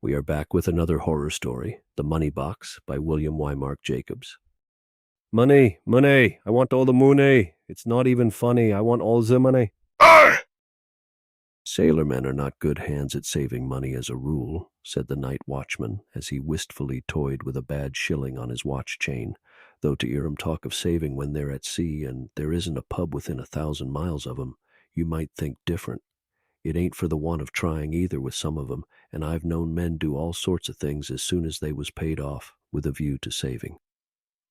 We are back with another horror story, The Money Box by William Wymark Jacobs. Money, money, I want all the money. It's not even funny, I want all the money. Sailormen are not good hands at saving money as a rule, said the night watchman as he wistfully toyed with a bad shilling on his watch chain, though to hear 'em talk of saving when they're at sea and there isn't a pub within 1,000 miles of 'em, you might think different. It ain't for the want of trying either with some of 'em, and I've known men do all sorts of things as soon as they was paid off, with a view to saving.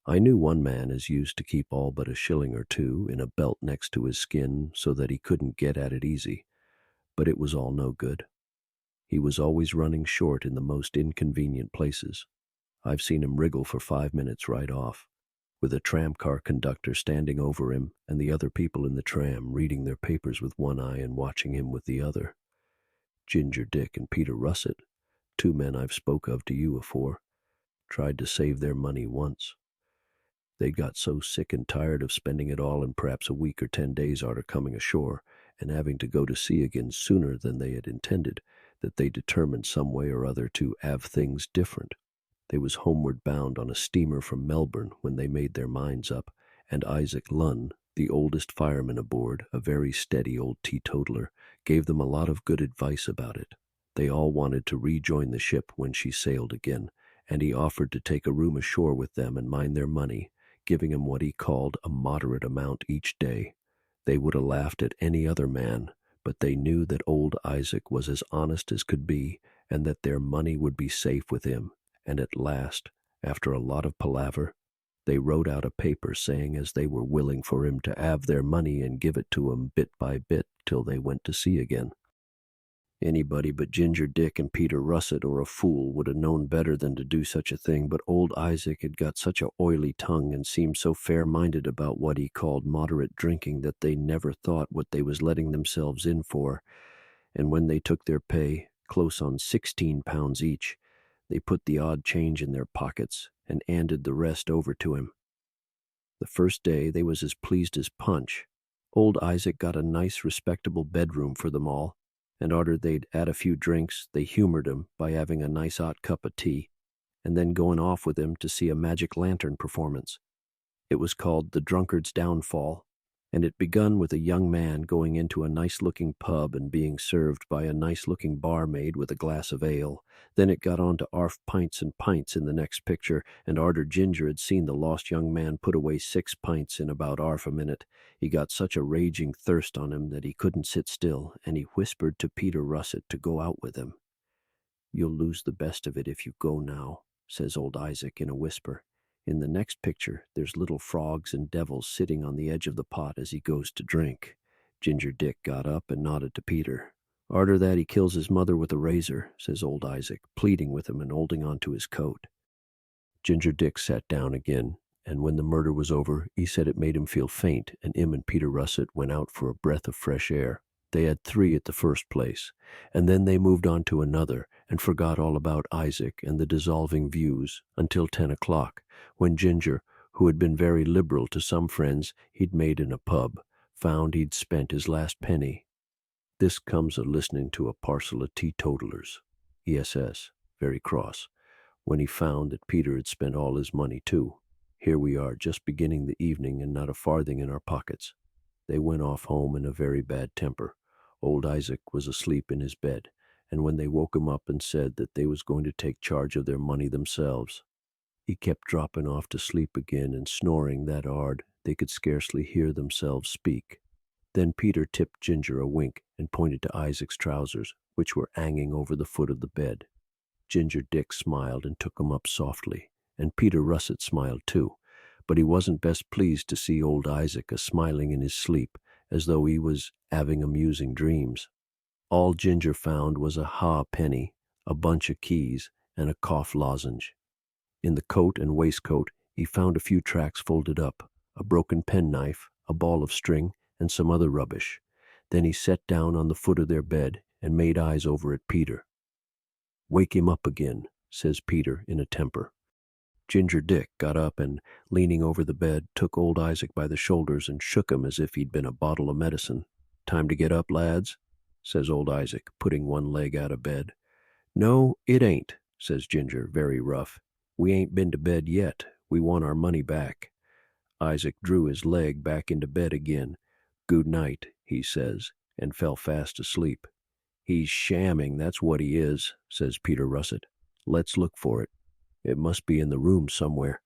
I knew one man as used to keep all but a shilling or two in a belt next to his skin so that he couldn't get at it easy, but it was all no good. He was always running short in the most inconvenient places. I've seen him wriggle for 5 minutes right off, with a tramcar conductor standing over him and the other people in the tram reading their papers with one eye and watching him with the other. Ginger Dick and Peter Russet, 2 men I've spoke of to you afore, tried to save their money once. They got so sick and tired of spending it all in perhaps a week or 10 days arter coming ashore and having to go to sea again sooner than they had intended that they determined some way or other to have things different. They was homeward bound on a steamer from Melbourne when they made their minds up, and Isaac Lunn, the oldest fireman aboard, a very steady old teetotaler, gave them a lot of good advice about it. They all wanted to rejoin the ship when she sailed again, and he offered to take a room ashore with them and mind their money, giving them what he called a moderate amount each day. They would have laughed at any other man, but they knew that old Isaac was as honest as could be, and that their money would be safe with him, and at last, after a lot of palaver, they wrote out a paper saying as they were willing for him to have their money and give it to 'em bit by bit till they went to sea again. Anybody but Ginger Dick and Peter Russet or a fool would have known better than to do such a thing, but old Isaac had got such a oily tongue and seemed so fair-minded about what he called moderate drinking that they never thought what they was letting themselves in for, and when they took their pay, close on £16 each, they put the odd change in their pockets and handed the rest over to him. The first day they was as pleased as Punch. Old Isaac got a nice respectable bedroom for them all, and arter they'd had a few drinks, they humored him by having a nice hot cup of tea, and then going off with him to see a magic lantern performance. It was called The Drunkard's Downfall, and it begun with a young man going into a nice-looking pub and being served by a nice-looking barmaid with a glass of ale. Then it got on to arf pints and pints in the next picture, and arter Ginger had seen the lost young man put away 6 pints in about arf a minute, he got such a raging thirst on him that he couldn't sit still, and he whispered to Peter Russet to go out with him. "You'll lose the best of it if you go now," says old Isaac in a whisper. In the next picture, there's little frogs and devils sitting on the edge of the pot as he goes to drink. Ginger Dick got up and nodded to Peter. "Arter that he kills his mother with a razor," says old Isaac, pleading with him and holding on to his coat. Ginger Dick sat down again, and when the murder was over, he said it made him feel faint, and him and Peter Russet went out for a breath of fresh air. They had 3 at the first place, and then they moved on to another and forgot all about Isaac and the dissolving views until 10 o'clock, when Ginger, who had been very liberal to some friends he'd made in a pub, found he'd spent his last penny. This comes of listening to a parcel of teetotalers. ESS, very cross, when he found that Peter had spent all his money too. Here we are, just beginning the evening and not a farthing in our pockets. They went off home in a very bad temper. Old Isaac was asleep in his bed, and when they woke him up and said that they was going to take charge of their money themselves, he kept dropping off to sleep again and snoring that hard they could scarcely hear themselves speak. Then Peter tipped Ginger a wink and pointed to Isaac's trousers, which were hanging over the foot of the bed. Ginger Dick smiled and took 'em up softly, and Peter Russet smiled too, but he wasn't best pleased to see old Isaac a-smiling in his sleep, as though he was having amusing dreams. All Ginger found was a penny, a bunch of keys, and a cough lozenge. In the coat and waistcoat he found a few tracts folded up, a broken penknife, a ball of string, and some other rubbish. Then he sat down on the foot of their bed and made eyes over at Peter. "Wake him up again," says Peter in a temper. Ginger Dick got up and, leaning over the bed, took old Isaac by the shoulders and shook him as if he'd been a bottle of medicine. "Time to get up, lads," says old Isaac, putting one leg out of bed. No, it ain't, says Ginger, very rough. We ain't been to bed yet. We want our money back. Isaac drew his leg back into bed again. Good night, he says, and fell fast asleep. He's shamming, that's what he is, says Peter Russet. Let's look for it. It must be in the room somewhere.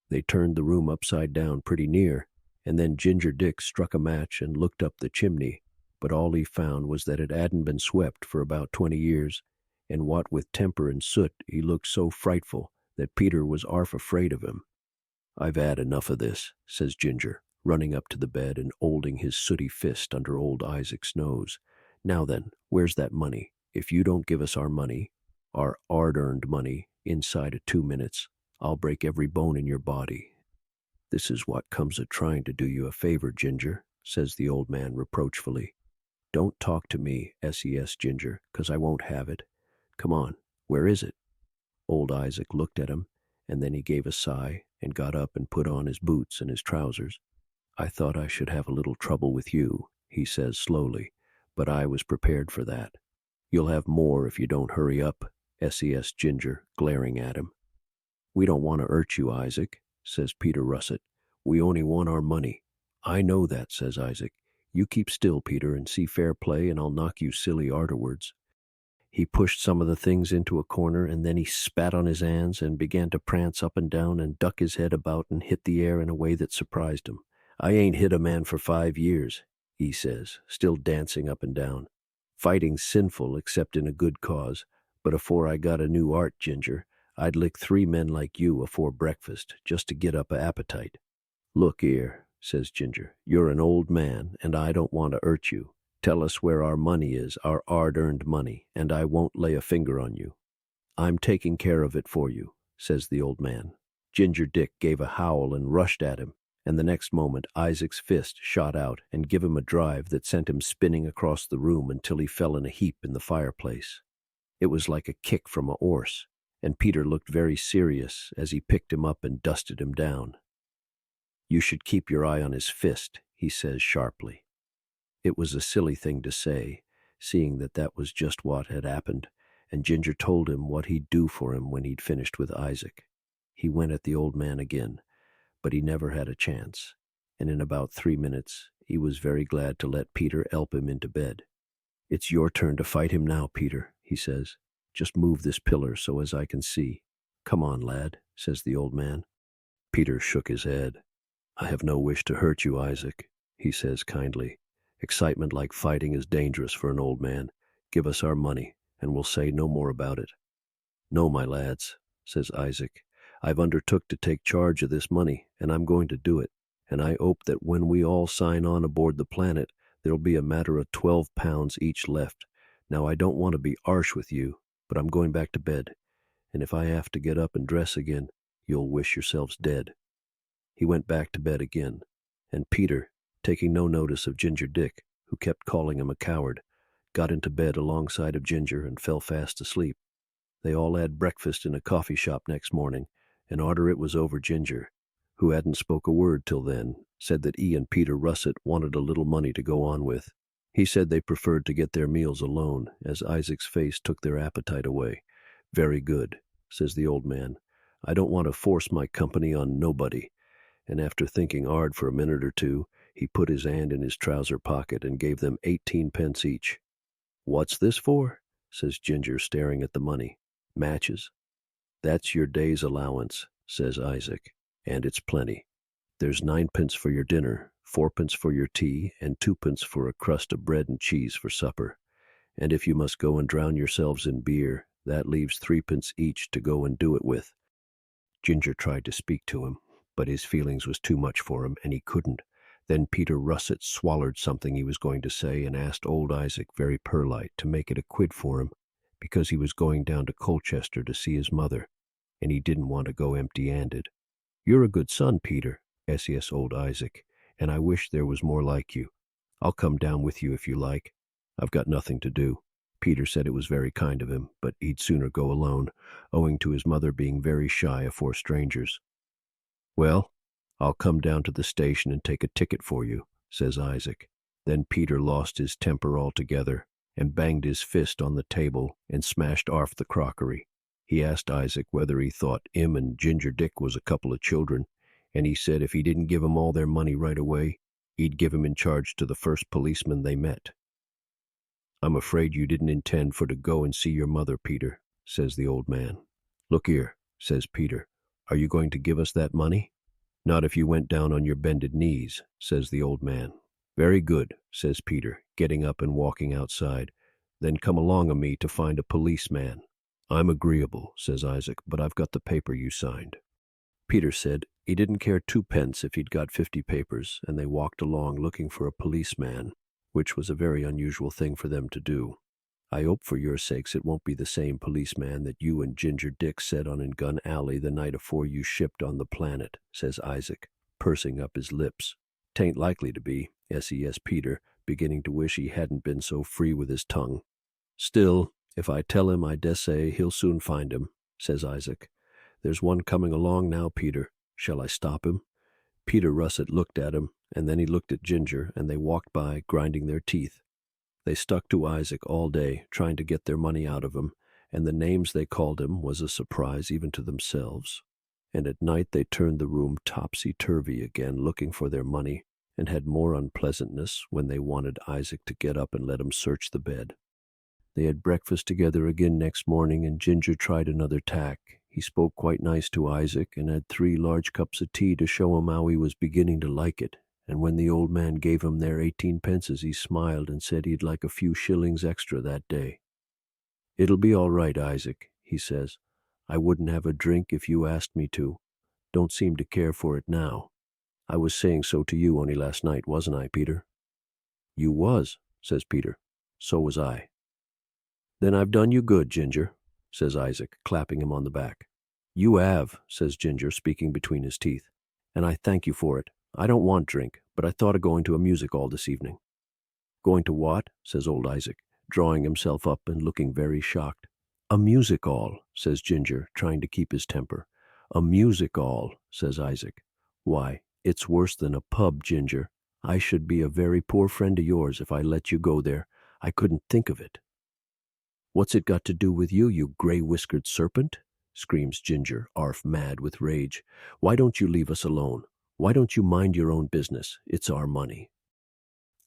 They turned the room upside down pretty near, and then Ginger Dick struck a match and looked up the chimney, but all he found was that it hadn't been swept for about 20 years, and what with temper and soot he looked so frightful that Peter was arf afraid of him. I've had enough of this, says Ginger, running up to the bed and holding his sooty fist under old Isaac's nose. Now then, where's that money? If you don't give us our money, our hard-earned money, inside of 2 minutes, I'll break every bone in your body. This is what comes of trying to do you a favor, Ginger, says the old man reproachfully. Don't talk to me, SES Ginger, 'cause I won't have it. Come on, where is it? Old Isaac looked at him, and then he gave a sigh and got up and put on his boots and his trousers. I thought I should have a little trouble with you, he says slowly, but I was prepared for that. You'll have more if you don't hurry up, SES Ginger, glaring at him. We don't want to hurt you, Isaac, says Peter Russet. We only want our money. I know that, says Isaac. You keep still, Peter, and see fair play, and I'll knock you silly arterwards. He pushed some of the things into a corner, and then he spat on his hands and began to prance up and down and duck his head about and hit the air in a way that surprised him. I ain't hit a man for 5 years, he says, still dancing up and down. Fighting's sinful except in a good cause, but afore I got a new art, Ginger, I'd lick 3 men like you afore breakfast, just to get up a appetite. Look here, says Ginger, you're an old man, and I don't want to hurt you. Tell us where our money is, our hard-earned money, and I won't lay a finger on you. I'm taking care of it for you, says the old man. Ginger Dick gave a howl and rushed at him, and the next moment Isaac's fist shot out and gave him a drive that sent him spinning across the room until he fell in a heap in the fireplace. It was like a kick from a horse, and Peter looked very serious as he picked him up and dusted him down. You should keep your eye on his fist, he says sharply. It was a silly thing to say, seeing that was just what had happened, and Ginger told him what he'd do for him when he'd finished with Isaac. He went at the old man again, but he never had a chance, and in about 3 minutes he was very glad to let Peter help him into bed. It's your turn to fight him now, Peter, he says. Just move this pillar so as I can see. Come on, lad, says the old man. Peter shook his head. I have no wish to hurt you, Isaac, he says kindly. Excitement like fighting is dangerous for an old man. Give us our money, and we'll say no more about it. No, my lads, says Isaac. I've undertook to take charge of this money, and I'm going to do it, and I hope that when we all sign on aboard the Planet, there'll be a matter of 12 pounds each left. Now, I don't want to be harsh with you, but I'm going back to bed, and if I have to get up and dress again, you'll wish yourselves dead. He went back to bed again, and Peter, taking no notice of Ginger Dick, who kept calling him a coward, got into bed alongside of Ginger and fell fast asleep. They all had breakfast in a coffee shop next morning, and arter it was over, Ginger, who hadn't spoke a word till then, said that he and Peter Russet wanted a little money to go on with. He said they preferred to get their meals alone, as Isaac's face took their appetite away. Very good, says the old man. I don't want to force my company on nobody. And after thinking hard for a minute or two, he put his hand in his trouser pocket and gave them 18 pence each. What's this for? Says Ginger, staring at the money. Matches. That's your day's allowance, says Isaac, and it's plenty. There's 9 pence for your dinner, 4 pence for your tea, and 2 pence for a crust of bread and cheese for supper. And if you must go and drown yourselves in beer, that leaves 3 pence each to go and do it with. Ginger tried to speak to him, but his feelings was too much for him, and he couldn't. Then Peter Russet swallowed something he was going to say and asked old Isaac very perlite to make it a quid for him, because he was going down to Colchester to see his mother, and he didn't want to go empty-handed. You're a good son, Peter, says old Isaac, and I wish there was more like you. I'll come down with you if you like. I've got nothing to do. Peter said it was very kind of him, but he'd sooner go alone, owing to his mother being very shy afore strangers. Well, I'll come down to the station and take a ticket for you, says Isaac. Then Peter lost his temper altogether, and banged his fist on the table and smashed off the crockery. He asked Isaac whether he thought him and Ginger Dick was a couple of children, and he said if he didn't give 'em all their money right away, he'd give 'em in charge to the first policeman they met. "I'm afraid you didn't intend for to go and see your mother, Peter," says the old man. "Look here," says Peter, "are you going to give us that money?" "Not if you went down on your bended knees," says the old man. "Very good," says Peter, getting up and walking outside. "Then come along o' me to find a policeman." "I'm agreeable," says Isaac, "but I've got the paper you signed." Peter said he didn't care 2 pence if he'd got 50 papers, and they walked along looking for a policeman, which was a very unusual thing for them to do. "I hope for your sakes it won't be the same policeman that you and Ginger Dick set on in Gun Alley the night afore you shipped on the Planet," says Isaac, pursing up his lips. "'Tain't likely to be," says Peter, beginning to wish he hadn't been so free with his tongue. "Still, if I tell him, I dessay he'll soon find him," says Isaac. "There's one coming along now, Peter. Shall I stop him?" Peter Russet looked at him, and then he looked at Ginger, and they walked by, grinding their teeth. They stuck to Isaac all day, trying to get their money out of him, and the names they called him was a surprise even to themselves. And at night they turned the room topsy-turvy again, looking for their money, and had more unpleasantness when they wanted Isaac to get up and let him search the bed. They had breakfast together again next morning, and Ginger tried another tack. He spoke quite nice to Isaac, and had 3 large cups of tea to show him how he was beginning to like it. And when the old man gave him their 18 pences, he smiled and said he'd like a few shillings extra that day. "It'll be all right, Isaac," he says. "I wouldn't have a drink if you asked me to. Don't seem to care for it now. I was saying so to you only last night, wasn't I, Peter?" "You was," says Peter. "So was I." "Then I've done you good, Ginger," says Isaac, clapping him on the back. "You have," says Ginger, speaking between his teeth, "and I thank you for it. I don't want drink, but I thought of going to a music hall this evening." "Going to what?" says old Isaac, drawing himself up and looking very shocked. "A music hall," says Ginger, trying to keep his temper. "A music hall," says Isaac. "Why, it's worse than a pub, Ginger. I should be a very poor friend of yours if I let you go there. I couldn't think of it." "What's it got to do with you, you gray-whiskered serpent?" screams Ginger, arf mad with rage. "Why don't you leave us alone? Why don't you mind your own business? It's our money."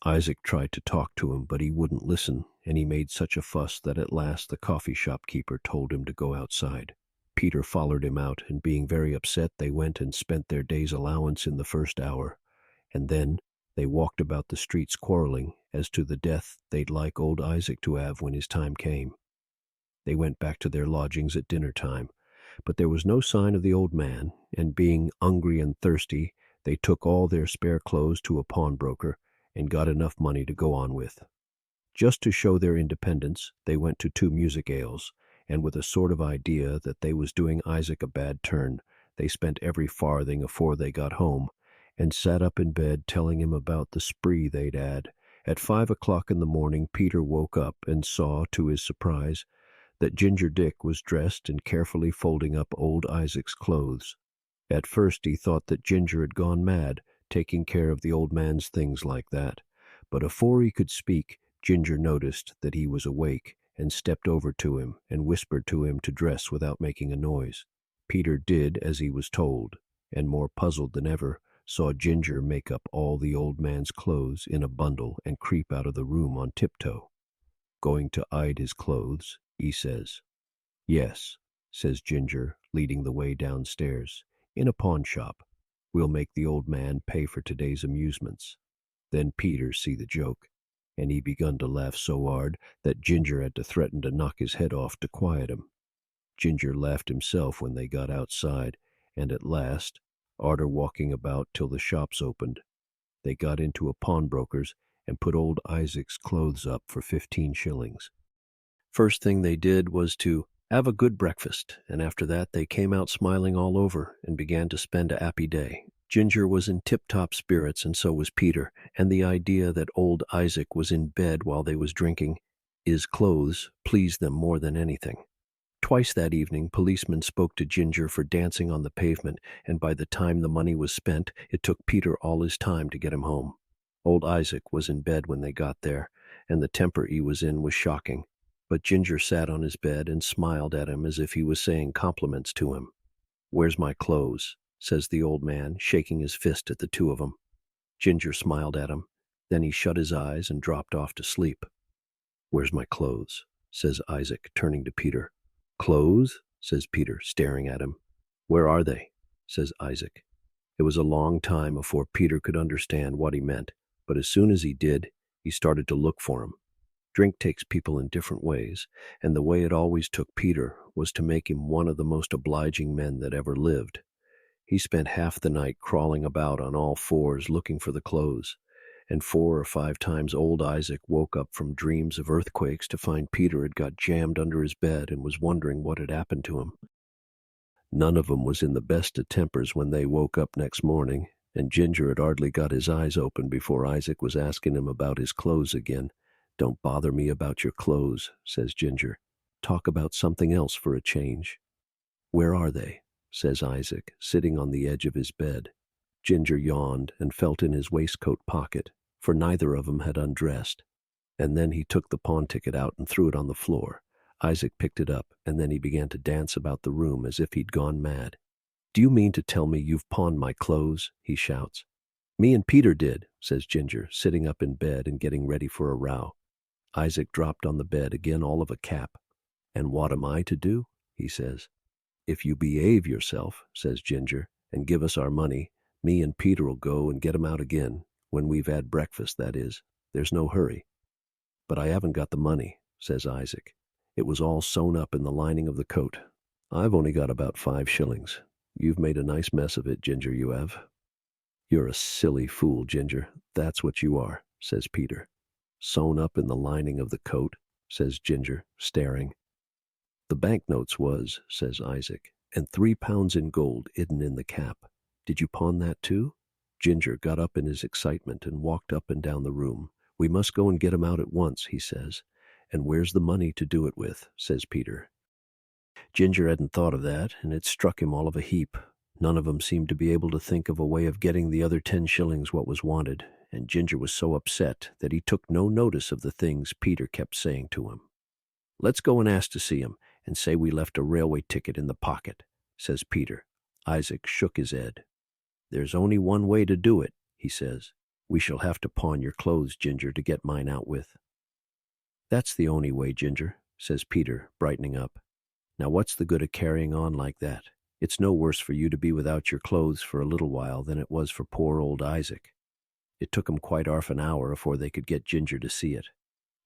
Isaac tried to talk to him, but he wouldn't listen, and he made such a fuss that at last the coffee shop keeper told him to go outside. Peter followed him out, and being very upset, they went and spent their day's allowance in the first hour, and then they walked about the streets quarreling as to the death they'd like old Isaac to have when his time came. They went back to their lodgings at dinner time, but there was no sign of the old man, and being hungry and thirsty, they took all their spare clothes to a pawnbroker and got enough money to go on with. Just to show their independence, they went to 2 music ales, and with a sort of idea that they was doing Isaac a bad turn, they spent every farthing afore they got home, and sat up in bed telling him about the spree they'd had. At 5 o'clock in the morning, Peter woke up and saw, to his surprise, that Ginger Dick was dressed and carefully folding up old Isaac's clothes. At first he thought that Ginger had gone mad, taking care of the old man's things like that. But afore he could speak, Ginger noticed that he was awake, and stepped over to him and whispered to him to dress without making a noise. Peter did as he was told, and more puzzled than ever, saw Ginger make up all the old man's clothes in a bundle and creep out of the room on tiptoe. Going to hide his clothes, he says. "Yes," says Ginger, leading the way downstairs. "In a pawn shop. We'll make the old man pay for today's amusements." Then Peter see the joke, and he begun to laugh so hard that Ginger had to threaten to knock his head off to quiet him. Ginger laughed himself when they got outside, and at last, arter walking about till the shops opened, they got into a pawnbroker's and put old Isaac's clothes up for 15 shillings. First thing they did was to have a good breakfast, and after that they came out smiling all over and began to spend a happy day. Ginger was in tip-top spirits, and so was Peter, and the idea that old Isaac was in bed while they was drinking his clothes pleased them more than anything. Twice that evening, policemen spoke to Ginger for dancing on the pavement, and by the time the money was spent, it took Peter all his time to get him home. Old Isaac was in bed when they got there, and the temper he was in was shocking. But Ginger sat on his bed and smiled at him as if he was saying compliments to him. "Where's my clothes?" says the old man, shaking his fist at the two of them. Ginger smiled at him. Then he shut his eyes and dropped off to sleep. "Where's my clothes?" says Isaac, turning to Peter. "Clothes?" says Peter, staring at him. "Where are they?" says Isaac. It was a long time before Peter could understand what he meant, but as soon as he did, he started to look for him. Drink takes people in different ways, and the way it always took Peter was to make him one of the most obliging men that ever lived. He spent half the night crawling about on all fours looking for the clothes, and 4 or 5 times old Isaac woke up from dreams of earthquakes to find Peter had got jammed under his bed and was wondering what had happened to him. None of them was in the best of tempers when they woke up next morning, and Ginger had hardly got his eyes open before Isaac was asking him about his clothes again. "Don't bother me about your clothes," says Ginger. "Talk about something else for a change." "Where are they?" says Isaac, sitting on the edge of his bed. Ginger yawned and felt in his waistcoat pocket, for neither of them had undressed. And then he took the pawn ticket out and threw it on the floor. Isaac picked it up, and then he began to dance about the room as if he'd gone mad. "Do you mean to tell me you've pawned my clothes?" he shouts. "Me and Peter did," says Ginger, sitting up in bed and getting ready for a row. Isaac dropped on the bed again, all of a cap. "And what am I to do?" he says. "If you behave yourself," says Ginger, "and give us our money, me and Peter'll go and get 'em out again, when we've had breakfast, that is. There's no hurry." "But I haven't got the money," says Isaac. "It was all sewn up in the lining of the coat. I've only got about 5 shillings. You've made a nice mess of it, Ginger, you have." "You're a silly fool, Ginger. That's what you are," says Peter. "Sewn up in the lining of the coat," says Ginger, staring. "The banknotes was," says Isaac, "and 3 pounds in gold hidden in the cap. Did you pawn that too?" Ginger got up in his excitement and walked up and down the room. "We must go and get 'em out at once," he says. "And where's the money to do it with?" says Peter. Ginger hadn't thought of that, and it struck him all of a heap. None of 'em seemed to be able to think of a way of getting the other 10 shillings what was wanted, and Ginger was so upset that he took no notice of the things Peter kept saying to him. "Let's go and ask to see him, and say we left a railway ticket in the pocket," says Peter. Isaac shook his head. "There's only one way to do it," he says. "We shall have to pawn your clothes, Ginger, to get mine out with." "That's the only way, Ginger," says Peter, brightening up. "Now what's the good of carrying on like that? It's no worse for you to be without your clothes for a little while than it was for poor old Isaac." It took 'em quite 1/2 an hour afore they could get Ginger to see it.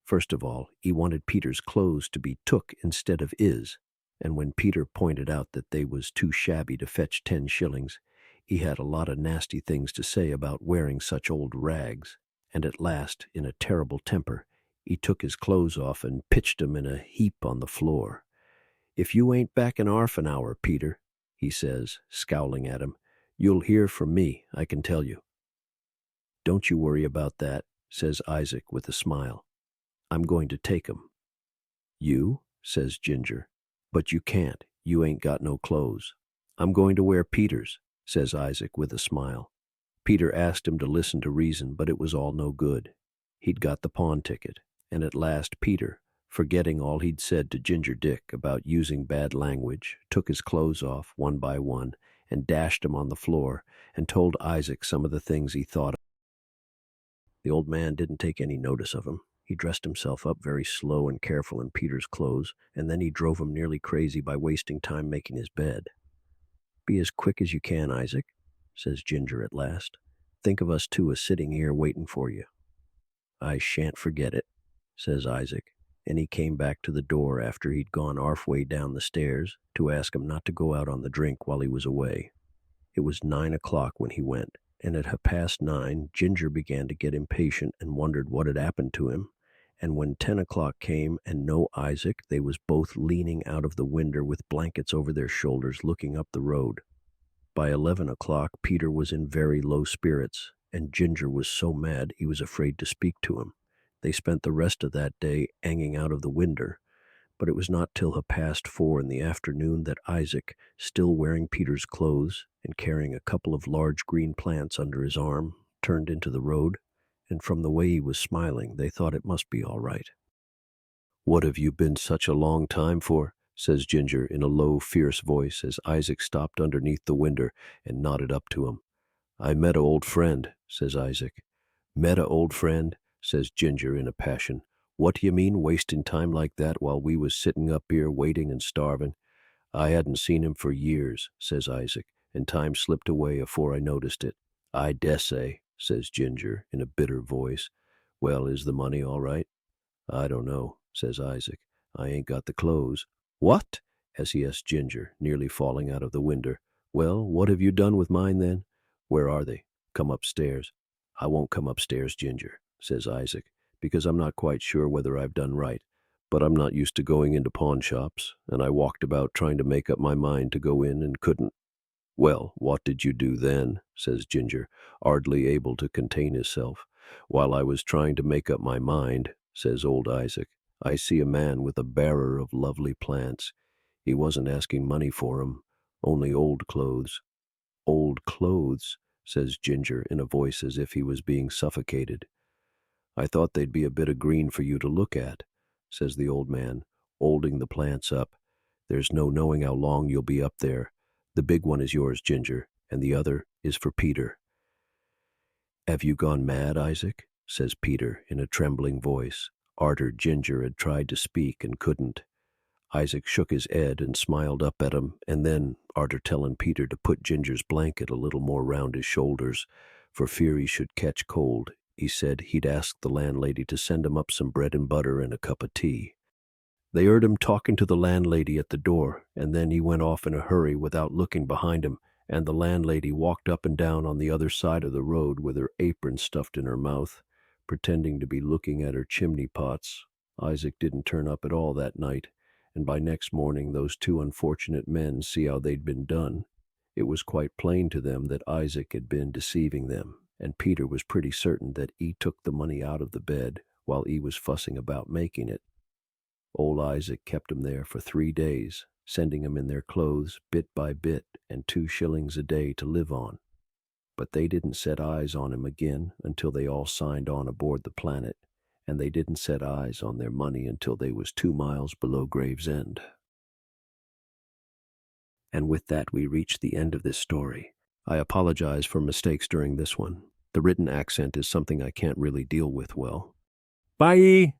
First of all, he wanted Peter's clothes to be took instead of his, and when Peter pointed out that they was too shabby to fetch 10 shillings, he had a lot of nasty things to say about wearing such old rags, and at last, in a terrible temper, he took his clothes off and pitched 'em in a heap on the floor. "If you ain't back in 1/2 an hour, Peter," he says, scowling at him, "you'll hear from me, I can tell you." "Don't you worry about that," says Isaac with a smile. "I'm going to take 'em." "You?" says Ginger. "But you can't. You ain't got no clothes." "I'm going to wear Peter's," says Isaac with a smile. Peter asked him to listen to reason, but it was all no good. He'd got the pawn ticket, and at last Peter, forgetting all he'd said to Ginger Dick about using bad language, took his clothes off one by one and dashed 'em on the floor and told Isaac some of the things he thought of. The old man didn't take any notice of him. He dressed himself up very slow and careful in Peter's clothes, and then he drove him nearly crazy by wasting time making his bed. "Be as quick as you can, Isaac," says Ginger at last. "Think of us two sitting here waiting for you." "I shan't forget it," says Isaac, and he came back to the door after he'd gone 'arf-way down the stairs to ask him not to go out on the drink while he was away. It was 9 o'clock when he went, and at 9:30 Ginger began to get impatient and wondered what had happened to him, and when 10 o'clock came and no Isaac, they was both leaning out of the winder with blankets over their shoulders looking up the road. By 11 o'clock Peter was in very low spirits, and Ginger was so mad he was afraid to speak to him. They spent the rest of that day hanging out of the winder, but it was not till 4:30 in the afternoon that Isaac, still wearing Peter's clothes and carrying a couple of large green plants under his arm, turned into the road and from the way he was smiling, they thought it must be all right. "What have you been such a long time for?" says Ginger in a low, fierce voice as Isaac stopped underneath the window and nodded up to him. "I met a old friend," says Isaac. "Met a old friend?" says Ginger in a passion. "What do you mean, wasting time like that while we was sitting up here waiting and starving?" "I hadn't seen him for years," says Isaac, "and time slipped away afore I noticed it." "I dessay," says Ginger in a bitter voice. "Well, is the money all right?" "I don't know," says Isaac. "I ain't got the clothes." "What?" says Ginger, nearly falling out of the window. "Well, what have you done with mine then?" "Where are they?" "Come upstairs." "I won't come upstairs, Ginger," says Isaac, "because I'm not quite sure whether I've done right. But I'm not used to going into pawn shops, and I walked about trying to make up my mind to go in and couldn't." "Well, what did you do then?" says Ginger, hardly able to contain himself. "While I was trying to make up my mind," says old Isaac, "I see a man with a barrer of lovely plants. He wasn't asking money for 'em, only old clothes." "Old clothes," says Ginger in a voice as if he was being suffocated. "I thought they'd be a bit of green for you to look at," says the old man, holding the plants up. "There's no knowing how long you'll be up there. The big one is yours, Ginger, and the other is for Peter." "Have you gone mad, Isaac?" says Peter in a trembling voice. Arter Ginger had tried to speak and couldn't. Isaac shook his head and smiled up at him, and then, arter telling Peter to put Ginger's blanket a little more round his shoulders, for fear he should catch cold, he said he'd ask the landlady to send him up some bread and butter and a cup of tea. They heard him talking to the landlady at the door, and then he went off in a hurry without looking behind him, and the landlady walked up and down on the other side of the road with her apron stuffed in her mouth, pretending to be looking at her chimney pots. Isaac didn't turn up at all that night, and by next morning those two unfortunate men see how they'd been done. It was quite plain to them that Isaac had been deceiving them, and Peter was pretty certain that he took the money out of the bed while he was fussing about making it. Old Isaac kept 'em there for 3 days, sending 'em in their clothes bit by bit and 2 shillings a day to live on. But they didn't set eyes on him again until they all signed on aboard the Planet, and they didn't set eyes on their money until they was 2 miles below Gravesend. And with that we reach the end of this story. I apologize for mistakes during this one. The written accent is something I can't really deal with well. Bye!